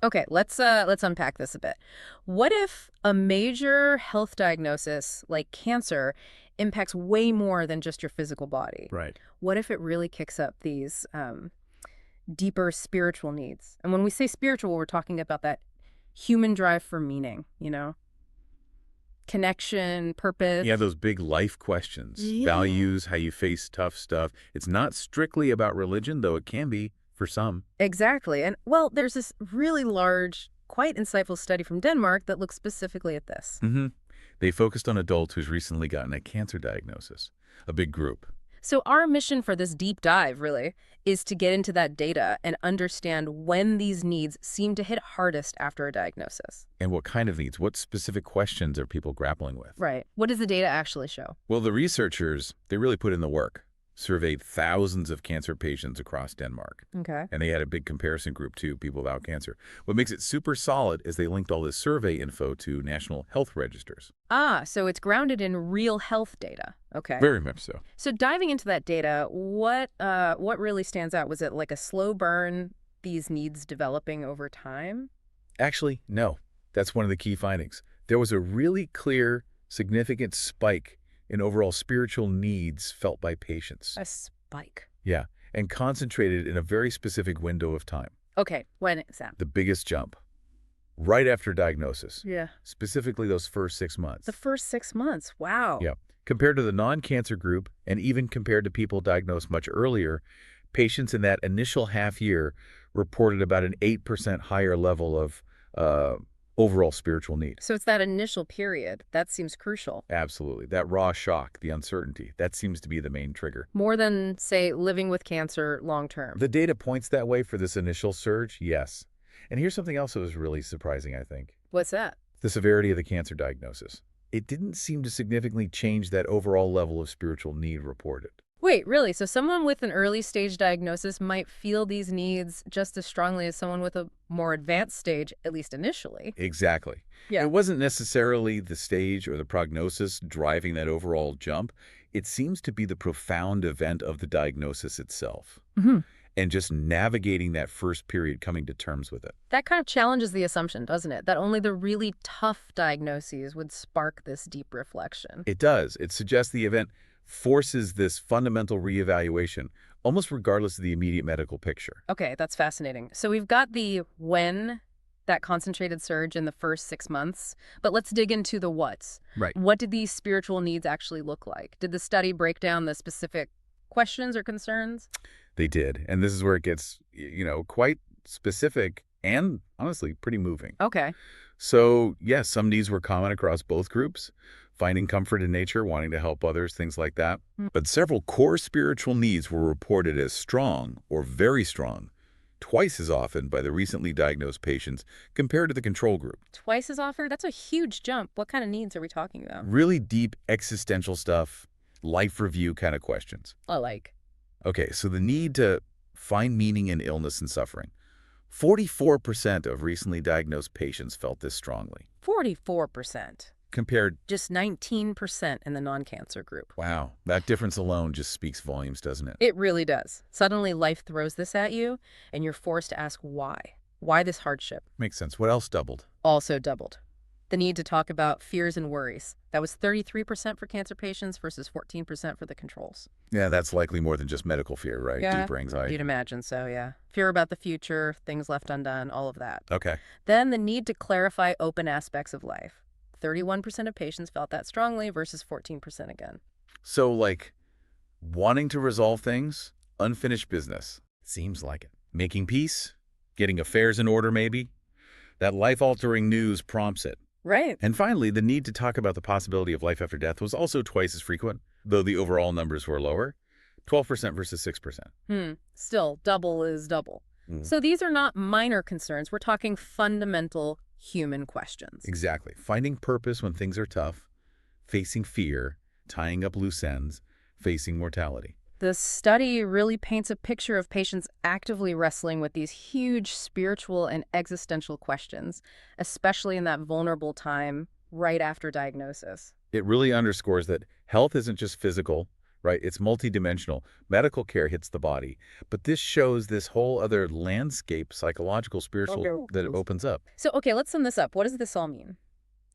Okay, let's unpack this a bit. What if a major health diagnosis like cancer impacts way more than just your physical body? Right. What if it really kicks up these deeper spiritual needs? And when we say spiritual, we're talking about that human drive for meaning, connection, purpose. Yeah, those big life questions, Yeah. values, how you face tough stuff. It's not strictly about religion, though it can be for some. Exactly. And well, there's this really large, quite insightful study from Denmark that looks specifically at this. hmm They focused on adults who's recently gotten a cancer diagnosis, a big group. So our mission for this deep dive, really, is to get into that data and understand when these needs seem to hit hardest after a diagnosis. And what kind of needs? What specific questions are people grappling with? Right. What does the data actually show? Well, the researchers, they really put in the work, surveyed thousands of cancer patients across Denmark. Okay. And they had a big comparison group, too, people without cancer. What makes it super solid is they linked all this survey info to national health registers. Ah, so it's grounded in real health data. Okay. Very much so. So diving into that data, what really stands out? Was it like a slow burn, these needs developing over time? Actually, no. That's one of the key findings. There was a really clear, significant spike in overall spiritual needs felt by patients. A spike. Yeah, and concentrated in a very specific window of time. Okay, when is that? The biggest jump. Right after diagnosis. Yeah. Specifically those first 6 months. The first 6 months. Wow. Yeah. Compared to the non-cancer group, and even compared to people diagnosed much earlier, patients in that initial half year reported about an 8% higher level of overall spiritual need. So it's that initial period. That seems crucial. Absolutely. That raw shock, the uncertainty, that seems to be the main trigger. More than, say, living with cancer long term. The data points that way for this initial surge, yes. And here's something else that was really surprising, I think. What's that? The severity of the cancer diagnosis. It didn't seem to significantly change that overall level of spiritual need reported. Wait, really? So someone with an early stage diagnosis might feel these needs just as strongly as someone with a more advanced stage, at least initially. Exactly. Yeah. It wasn't necessarily the stage or the prognosis driving that overall jump. It seems to be the profound event of the diagnosis itself. hmm And just navigating that first period, coming to terms with it. That kind of challenges the assumption, doesn't it? That only the really tough diagnoses would spark this deep reflection. It does. It suggests the event forces this fundamental reevaluation, almost regardless of the immediate medical picture. Okay, that's fascinating. So we've got the when, that concentrated surge in the first 6 months, but let's dig into the what's. Right. What did these spiritual needs actually look like? Did the study break down the specific questions or concerns? They did. And this is where it gets, quite specific and honestly pretty moving. Okay. So, yes, some needs were common across both groups. Finding comfort in nature, wanting to help others, things like that. Mm. But several core spiritual needs were reported as strong or very strong, twice as often by the recently diagnosed patients compared to the control group. Twice as often? That's a huge jump. What kind of needs are we talking about? Really deep existential stuff, life review kind of questions. I like. Okay, so the need to find meaning in illness and suffering. 44% of recently diagnosed patients felt this strongly. 44%. Compared, Just 19% in the non-cancer group. wow, that difference alone just speaks volumes, doesn't it? It really does. Suddenly life throws this at you, and you're forced to ask why. Why this hardship? Makes sense. What else doubled? Also doubled. The need to talk about fears and worries. That was 33% for cancer patients versus 14% for the controls. Yeah, that's likely more than just medical fear, right? Yeah. Deeper anxiety. You'd imagine so, yeah. Fear about the future, things left undone, all of that. Okay. Then the need to clarify open aspects of life. 31% of patients felt that strongly versus 14% again. So, wanting to resolve things, unfinished business. Seems like it. Making peace, getting affairs in order maybe. That life-altering news prompts it. Right. And finally, the need to talk about the possibility of life after death was also twice as frequent, though the overall numbers were lower, 12% versus 6%. Still, double is double. Mm. So these are not minor concerns. We're talking fundamental human questions. Exactly. Finding purpose when things are tough, facing fear, tying up loose ends, facing mortality. The study really paints a picture of patients actively wrestling with these huge spiritual and existential questions, especially in that vulnerable time right after diagnosis. It really underscores that health isn't just physical, right? It's multidimensional. Medical care hits the body, but this shows this whole other landscape, psychological, spiritual, that it opens up. So, okay, let's sum this up. What does this all mean?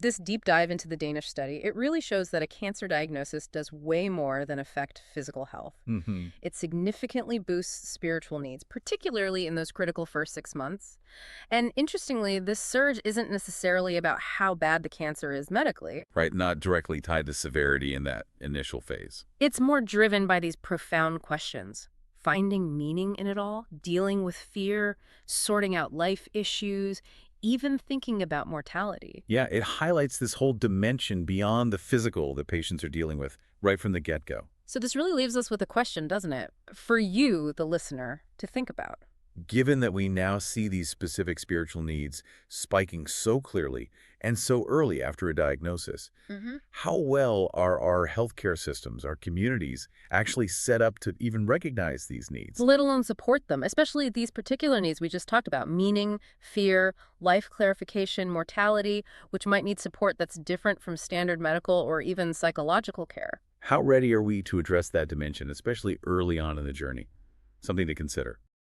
This deep dive into the Danish study, it really shows that a cancer diagnosis does way more than affect physical health. Hmm. It significantly boosts spiritual needs, particularly in those critical first 6 months. And interestingly, this surge isn't necessarily about how bad the cancer is medically. Right, not directly tied to severity in that initial phase. It's more driven by these profound questions. Finding meaning in it all, dealing with fear, sorting out life issues, even thinking about mortality. Yeah, it highlights this whole dimension beyond the physical that patients are dealing with right from the get-go. So this really leaves us with a question, doesn't it? For you, the listener, to think about. Given that we now see these specific spiritual needs spiking so clearly and so early after a diagnosis, Hmm. how well are our healthcare systems, our communities, actually set up to even recognize these needs? Let alone support them, especially these particular needs we just talked about, meaning, fear, life clarification, mortality, which might need support that's different from standard medical or even psychological care. How ready are we to address that dimension, especially early on in the journey? Something to consider.